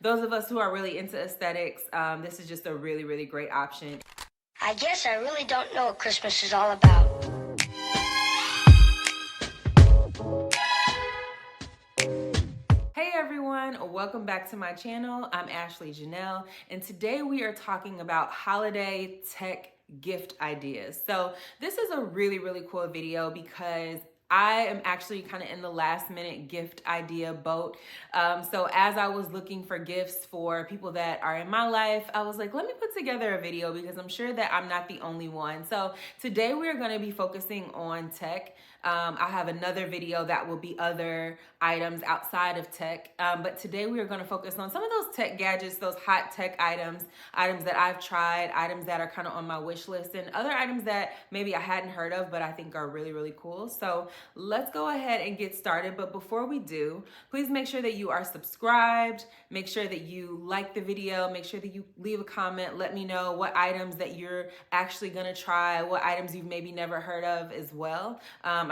those of us who are really into aesthetics, this is just a really, really great option. I guess I really don't know what Christmas is all about. Hey everyone, welcome back to my channel. I'm Ashley Janelle, and today we are talking about holiday tech gift ideas. So this is a really, really cool video because I am actually kind of in the last minute gift idea boat. So as I was looking for gifts for people that are in my life, I was like, let me put together a video because I'm sure that I'm not the only one. So today we're going to be focusing on tech. I have another video that will be other items outside of tech. But today we are going to focus on some of those tech gadgets, those hot tech items that I've tried, items that are kind of on my wish list, and other items that maybe I hadn't heard of, but I think are really, really cool. So let's go ahead and get started. But before we do, please make sure that you are subscribed. Make sure that you like the video. Make sure that you leave a comment. Let me know what items that you're actually going to try, what items you've maybe never heard of as well.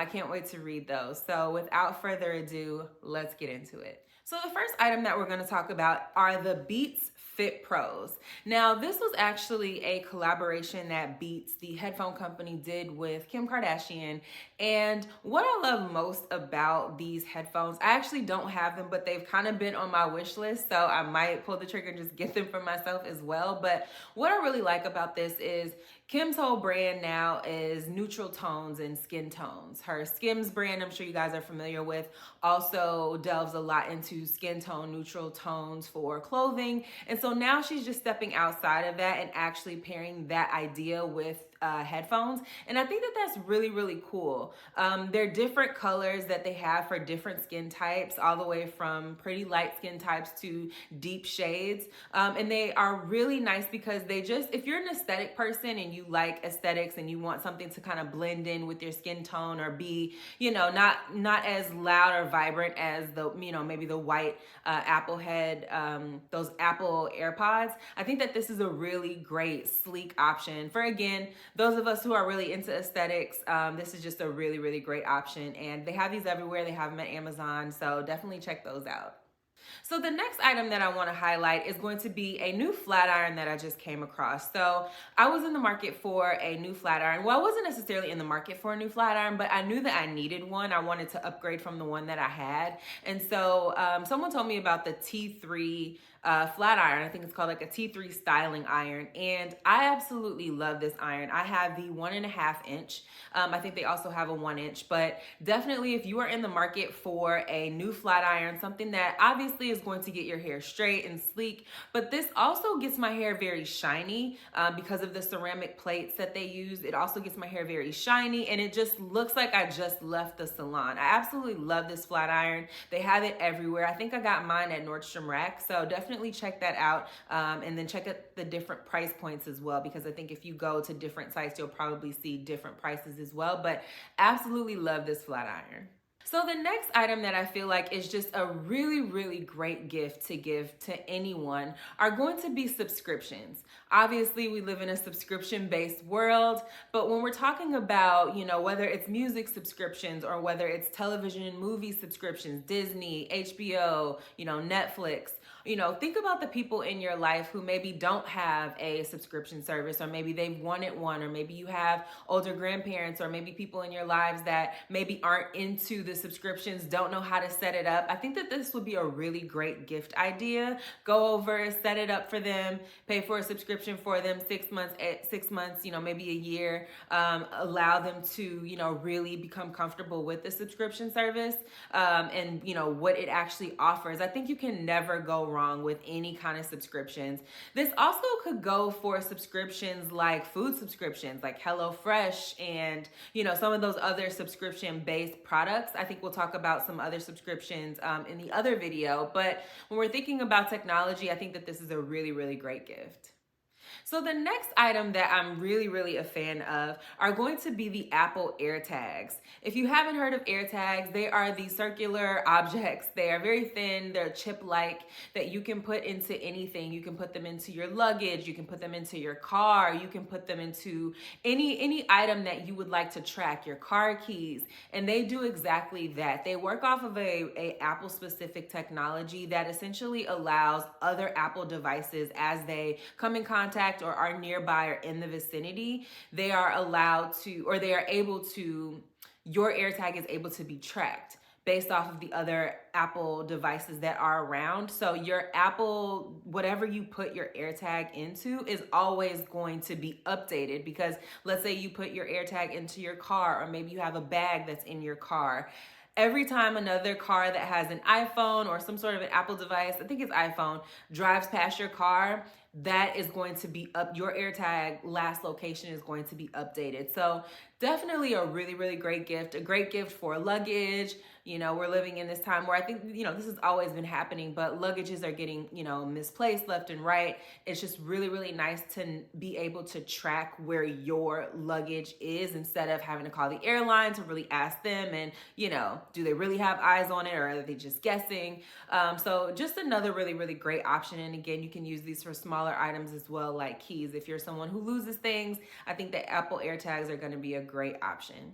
I can't wait to read those. So without further ado, let's get into it. So the first item that we're going to talk about are the Beats Fit Pros. Now, this was actually a collaboration that Beats, the headphone company, did with Kim Kardashian. And what I love most about these headphones, I actually don't have them, but they've kind of been on my wish list, so I might pull the trigger and just get them for myself as well. But what I really like about this is Kim's whole brand now is neutral tones and skin tones. Her Skims brand, I'm sure you guys are familiar with, also delves a lot into skin tone, neutral tones for clothing. And so now she's just stepping outside of that and actually pairing that idea with headphones. And I think that that's really, really cool. They're different colors that they have for different skin types, all the way from pretty light skin types to deep shades. And they are really nice because they just, if you're an aesthetic person and you like aesthetics and you want something to kind of blend in with your skin tone or be, not as loud or vibrant as the, maybe the white Apple head, those Apple AirPods, I think that this is a really great, sleek option for, again, those of us who are really into aesthetics. This is just a really, really great option. And they have these everywhere. They have them at Amazon. So definitely check those out. So the next item that I want to highlight is going to be a new flat iron that I just came across. So I was in the market for a new flat iron. Well, I wasn't necessarily in the market for a new flat iron, but I knew that I needed one. I wanted to upgrade from the one that I had. And so someone told me about the T3 flat iron. I think it's called like a T3 styling iron. And I absolutely love this iron. I have the 1.5 inch. I think they also have a 1 inch, but definitely if you are in the market for a new flat iron, something that obviously is going to get your hair straight and sleek, but this also gets my hair very shiny because of the ceramic plates that they use. It also gets my hair very shiny and it just looks like I just left the salon. I absolutely love this flat iron. They have it everywhere. I think I got mine at Nordstrom Rack, so definitely check that out, and then check out the different price points as well, because I think if you go to different sites, you'll probably see different prices as well, but absolutely love this flat iron. So the next item that I feel like is just a really, really great gift to give to anyone are going to be subscriptions. Obviously, we live in a subscription-based world, but when we're talking about, whether it's music subscriptions or whether it's television and movie subscriptions, Disney, HBO, Netflix, think about the people in your life who maybe don't have a subscription service, or maybe they've wanted one, or maybe you have older grandparents, or maybe people in your lives that maybe aren't into the subscriptions, don't know how to set it up. I think that this would be a really great gift idea. Go over, set it up for them, pay for a subscription for them, 6 months, maybe a year. Allow them to, really become comfortable with the subscription service and, what it actually offers. I think you can never go wrong with any kind of subscriptions. This also could go for subscriptions like food subscriptions, like HelloFresh and, some of those other subscription-based products. I think we'll talk about some other subscriptions in the other video. But when we're thinking about technology, I think that this is a really, really great gift. So the next item that I'm really a fan of are going to be the Apple Airtags. If you haven't heard of Airtags, they are the circular objects. They are very thin, they're chip-like that you can put into anything. You can put them into your luggage, you can put them into your car, you can put them into any item that you would like to track, your car keys, and they do exactly that. They work off of a Apple specific technology that essentially allows other Apple devices, as they come in contact or are nearby or in the vicinity, they are allowed to, or they are able to, your AirTag is able to be tracked based off of the other Apple devices that are around. So your Apple, whatever you put your AirTag into is always going to be updated, because let's say you put your AirTag into your car, or maybe you have a bag that's in your car. Every time another car that has an iPhone or some sort of an Apple device, I think it's iPhone, drives past your car, that is going to be up, your AirTag last location is going to be updated. So definitely a really great gift, a great gift for luggage. You know, we're living in this time where I think, you know, this has always been happening, but luggages are getting, you know, misplaced left and right. It's just really nice to be able to track where your luggage is, instead of having to call the airline to really ask them, and, you know, do they really have eyes on it, or are they just guessing? So just another really great option. And again, you can use these for smaller items as well, like keys. If you're someone who loses things, I think that Apple AirTags are going to be a great option.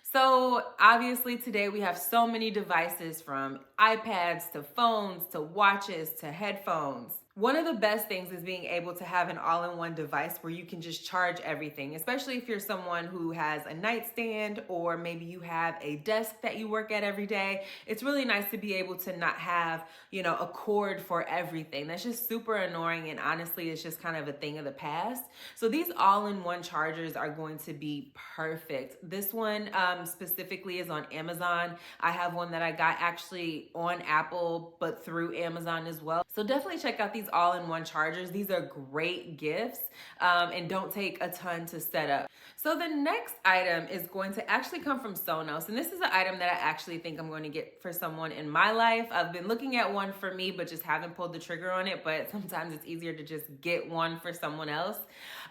So obviously today we have so many devices, from iPads to phones to watches to headphones. One of the best things is being able to have an all-in-one device where you can just charge everything, especially if you're someone who has a nightstand, or maybe you have a desk that you work at every day. It's really nice to be able to not have, you know, a cord for everything. That's just super annoying, and honestly, it's just kind of a thing of the past. So these all-in-one chargers are going to be perfect. This one specifically is on Amazon. I have one that I got actually on Apple, but through Amazon as well. So definitely check out these all-in-one chargers. These are great gifts and don't take a ton to set up. So the next item is going to actually come from Sonos, and this is an item that I actually think I'm going to get for someone in my life. I've been looking at one for me, but just haven't pulled the trigger on it, but sometimes it's easier to just get one for someone else.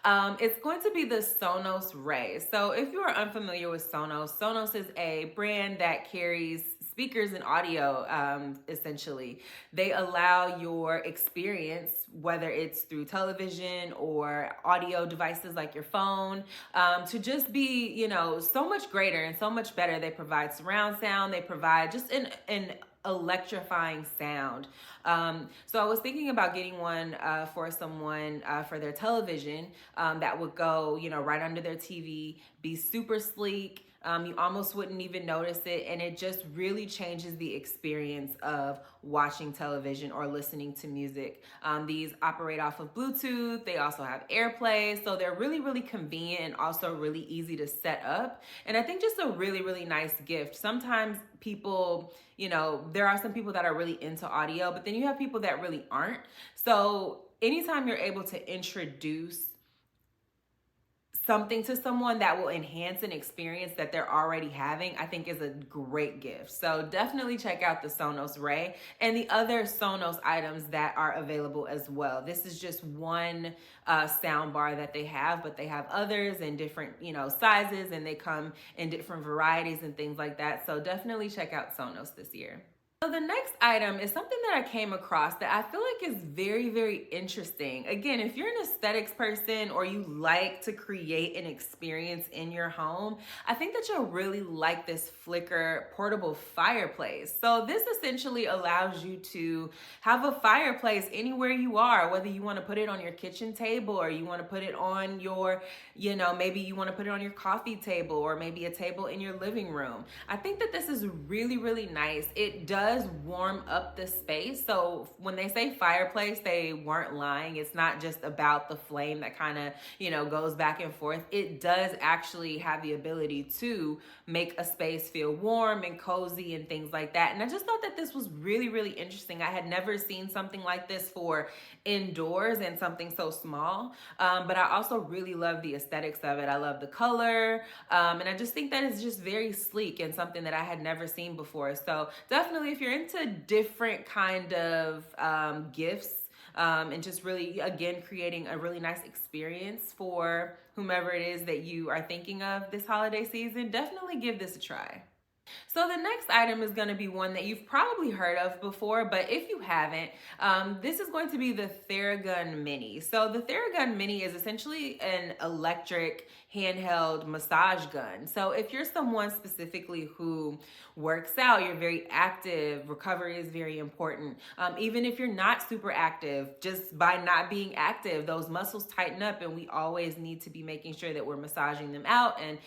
It's going to be the Sonos Ray. So if you are unfamiliar with Sonos, Sonos is a brand that carries speakers and audio, essentially. They allow your experience, whether it's through television or audio devices like your phone, to just be, you know, so much greater and so much better. They provide surround sound. They provide just an electrifying sound. So I was thinking about getting one for someone for their television that would go, you know, right under their TV, be super sleek. You almost wouldn't even notice it, and it just really changes the experience of watching television or listening to music. These operate off of Bluetooth. They also have AirPlay, so they're really convenient and also really easy to set up. And I think just a really nice gift. Sometimes people, you know, there are some people that are really into audio, but then you have people that really aren't. So anytime you're able to introduce something to someone that will enhance an experience that they're already having, I think is a great gift. So definitely check out the Sonos Ray and the other Sonos items that are available as well. This is just one sound bar that they have, but they have others in different, you know, sizes, and they come in different varieties and things like that. So definitely check out Sonos this year. So the next item is something that I came across that I feel like is very interesting. Again, if you're an aesthetics person or you like to create an experience in your home, I think that you'll really like this Flikr portable fireplace. So this essentially allows you to have a fireplace anywhere you are, whether you want to put it on your kitchen table, or you want to put it on your, you know, maybe you want to put it on your coffee table, or maybe a table in your living room. I think that this is really nice. It does warm up the space. So when they say fireplace, they weren't lying. It's not just about the flame that kind of, you know, goes back and forth. It does actually have the ability to make a space feel warm and cozy and things like that. And I just thought that this was really interesting. I had never seen something like this for indoors and something so small. But I also really love the aesthetics of it. I love the color. And I just think that it's just very sleek and something that I had never seen before. So definitely, if you're into different kind of gifts, and just really, again, creating a really nice experience for whomever it is that you are thinking of this holiday season, definitely give this a try. So the next item is going to be one that you've probably heard of before, but if you haven't, this is going to be the Theragun Mini. So the Theragun Mini is essentially an electric handheld massage gun. So if you're someone specifically who works out, you're very active, recovery is very important. Even if you're not super active, just by not being active, those muscles tighten up, and we always need to be making sure that we're massaging them out, and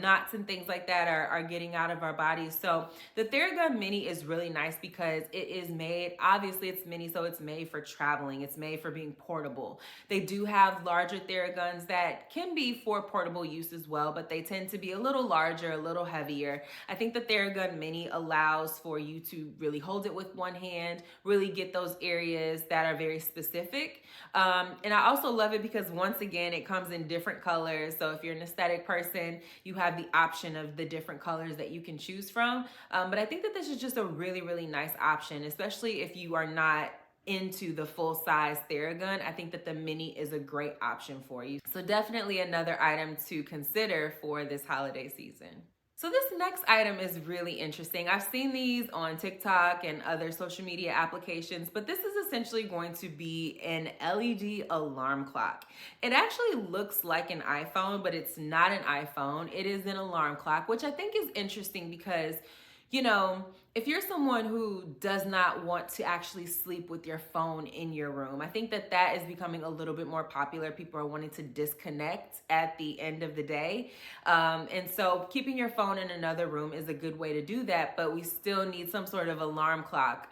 knots and things like that are getting out of our bodies. So the Theragun Mini is really nice because it is made, obviously it's mini, so it's made for traveling. It's made for being portable. They do have larger Theraguns that can be for portable use as well, but they tend to be a little larger, a little heavier. I think the Theragun Mini allows for you to really hold it with one hand, really get those areas that are very specific. And I also love it because, once again, it comes in different colors. So if you're an aesthetic person, you have the option of the different colors that you can choose from. But I think that this is just a really, really nice option, especially if you are not into the full-size Theragun. I think that the Mini is a great option for you. So definitely another item to consider for this holiday season. So this next item is really interesting. I've seen these on TikTok and other social media applications, but this is essentially going to be an LED alarm clock. It actually looks like an iPhone, but it's not an iPhone. It is an alarm clock, which I think is interesting because, if you're someone who does not want to actually sleep with your phone in your room, I think that that is becoming a little bit more popular. People are wanting to disconnect at the end of the day. And so keeping your phone in another room is a good way to do that, but we still need some sort of alarm clock.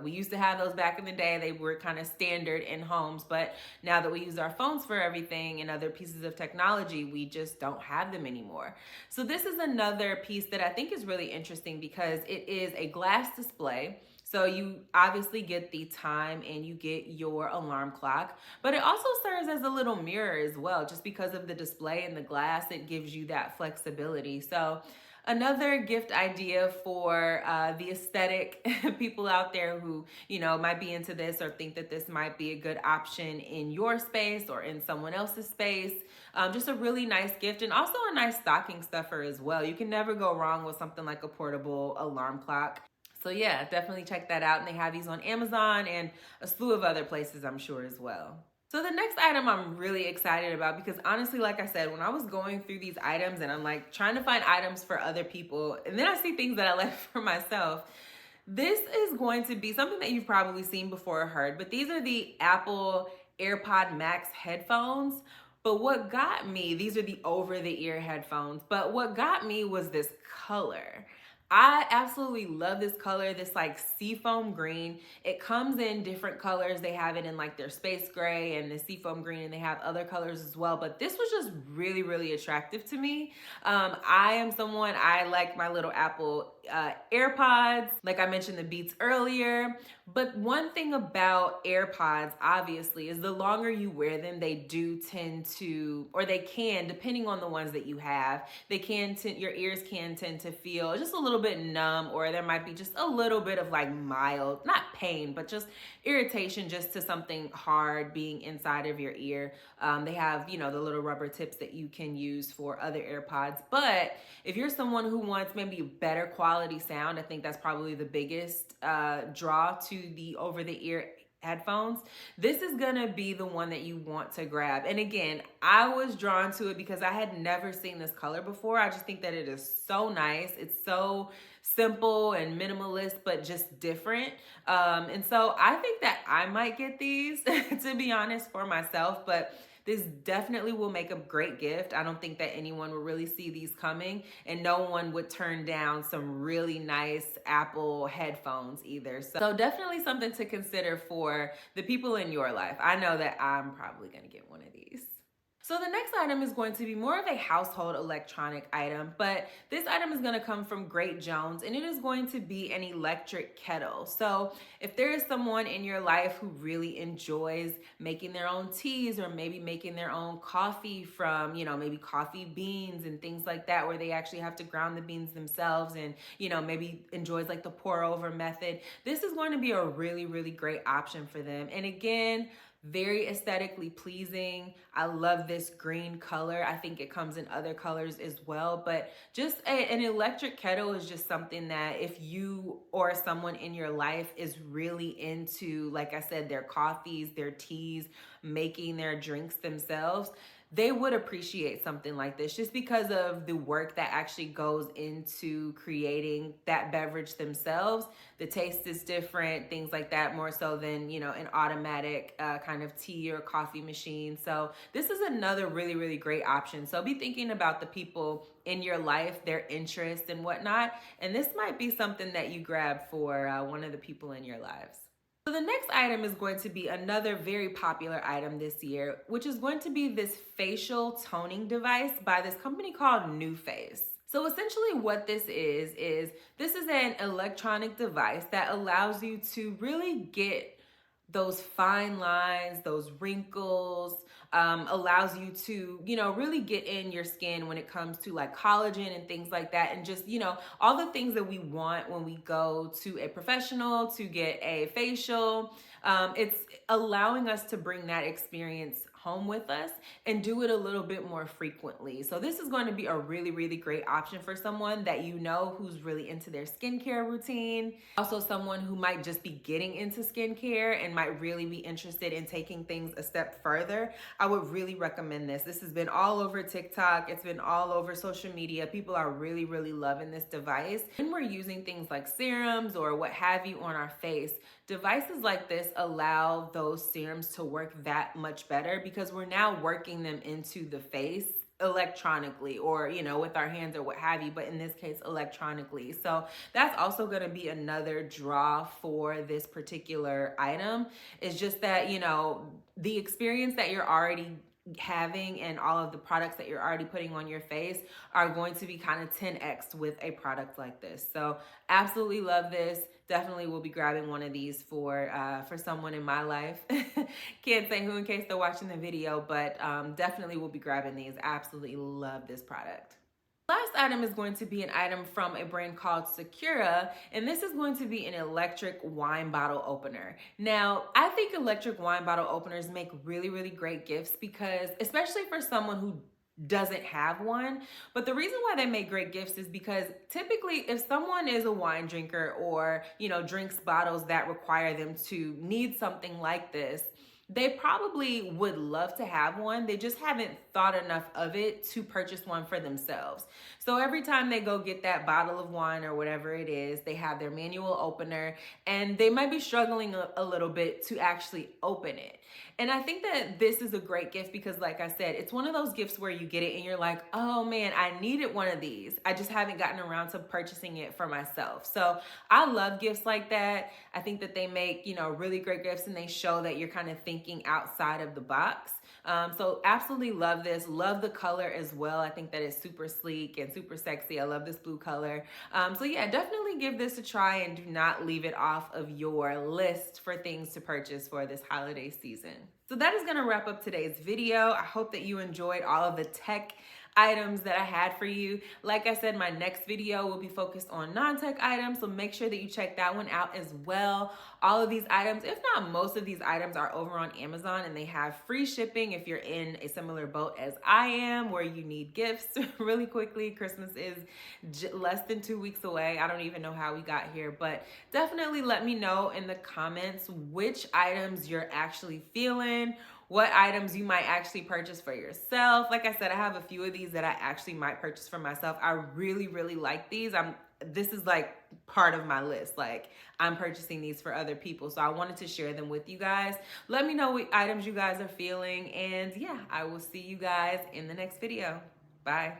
We used to have those back in the day. They were kind of standard in homes, but now that we use our phones for everything and other pieces of technology, we just don't have them anymore. So this is another piece that I think is really interesting because it is a glass display. So you obviously get the time and you get your alarm clock, but it also serves as a little mirror as well. Just because of the display and the glass, it gives you that flexibility. So another gift idea for the aesthetic people out there who, might be into this or think that this might be a good option in your space or in someone else's space. Just a really nice gift, and also a nice stocking stuffer as well. You can never go wrong with something like a portable alarm clock. So yeah, definitely check that out. And they have these on Amazon and a slew of other places, I'm sure, as well. So the next item I'm really excited about because, honestly, like I said, when I was going through these items and I'm like trying to find items for other people, and then I see things that I like for myself, this is going to be something that you've probably seen before or heard, but these are the Apple AirPods Max headphones. But what got me, these are the over-the-ear headphones, but what got me was this color. I absolutely love this color, this like seafoam green. It comes in different colors. They have it in like their space gray and the seafoam green, and they have other colors as well. But this was just really, really attractive to me. I am someone, I like my little Apple AirPods, like I mentioned the Beats earlier. But one thing about AirPods, obviously, is the longer you wear them, they do tend to, or they can, depending on the ones that you have, they can, your ears can tend to feel just a little bit numb, or there might be just a little bit of like mild, not pain, but just irritation just to something hard being inside of your ear. They have, the little rubber tips that you can use for other AirPods. But if you're someone who wants maybe better quality sound, I think that's probably the biggest draw to the over-the-ear headphones. This is gonna be the one that you want to grab. And again, I was drawn to it because I had never seen this color before. I just think that it is so nice. It's so simple and minimalist, but just different. And so I think that I might get these, to be honest, for myself, but this definitely will make a great gift. I don't think that anyone will really see these coming, and no one would turn down some really nice Apple headphones either. So definitely something to consider for the people in your life. I know that I'm probably gonna get one of these. So the next item is going to be more of a household electronic item, but this item is going to come from Great Jones, and it is going to be an electric kettle. So if there is someone in your life who really enjoys making their own teas or maybe making their own coffee from, maybe coffee beans and things like that, where they actually have to ground the beans themselves and, maybe enjoys like the pour over method, this is going to be a really, really great option for them. And again, very aesthetically pleasing. I love this green color. I think it comes in other colors as well, but just an electric kettle is just something that if you or someone in your life is really into, like I said, their coffees, their teas, making their drinks themselves, they would appreciate something like this just because of the work that actually goes into creating that beverage themselves. The taste is different, things like that, more so than, an automatic kind of tea or coffee machine. So this is another really, really great option. So be thinking about the people in your life, their interests and whatnot. And this might be something that you grab for one of the people in your lives. So the next item is going to be another very popular item this year, which is going to be this facial toning device by this company called NuFace. So essentially what this is this is an electronic device that allows you to really get those fine lines, those wrinkles, allows you to, really get in your skin when it comes to like collagen and things like that. And just, all the things that we want when we go to a professional to get a facial. It's allowing us to bring that experience home with us and do it a little bit more frequently. So this is going to be a really, really great option for someone that who's really into their skincare routine. Also someone who might just be getting into skincare and might really be interested in taking things a step further. I would really recommend this. This has been all over TikTok. It's been all over social media. People are really, really loving this device. When we're using things like serums or what have you on our face, devices like this allow those serums to work that much better because we're now working them into the face electronically or, with our hands or what have you, but in this case, electronically. So that's also going to be another draw for this particular item. It's just that, the experience that you're already having and all of the products that you're already putting on your face are going to be kind of 10x with a product like this. So absolutely love this. Definitely will be grabbing one of these for someone in my life. Can't say who in case they're watching the video, but definitely will be grabbing these. Absolutely love this product. Last item is going to be an item from a brand called 𝐥𝐤𝐬, and this is going to be an electric wine bottle opener. Now, I think electric wine bottle openers make really, really great gifts because, especially for someone who doesn't have one, but the reason why they make great gifts is because typically if someone is a wine drinker or, drinks bottles that require them to need something like this, they probably would love to have one. They just haven't thought enough of it to purchase one for themselves. So every time they go get that bottle of wine or whatever it is, they have their manual opener and they might be struggling a little bit to actually open it. And I think that this is a great gift because, like I said, it's one of those gifts where you get it and you're like, oh man, I needed one of these. I just haven't gotten around to purchasing it for myself. So I love gifts like that. I think that they make, really great gifts and they show that you're kind of thinking outside of the box. So absolutely love this. Love the color as well. I think that it's super sleek and super sexy. I love this blue color. So yeah, definitely give this a try and do not leave it off of your list for things to purchase for this holiday season. So that is going to wrap up today's video. I hope that you enjoyed all of the tech items that I had for you. Like I said, my next video will be focused on non-tech items, so make sure that you check that one out as well. All of these items, if not most of these items, are over on Amazon and they have free shipping if you're in a similar boat as I am, where you need gifts really quickly. Christmas is less than 2 weeks away. I don't even know how we got here, but definitely let me know in the comments which items you're actually feeling, what items you might actually purchase for yourself. Like I said, I have a few of these that I actually might purchase for myself. I really, really like these. This is like part of my list. Like I'm purchasing these for other people. So I wanted to share them with you guys. Let me know what items you guys are feeling. And yeah, I will see you guys in the next video. Bye.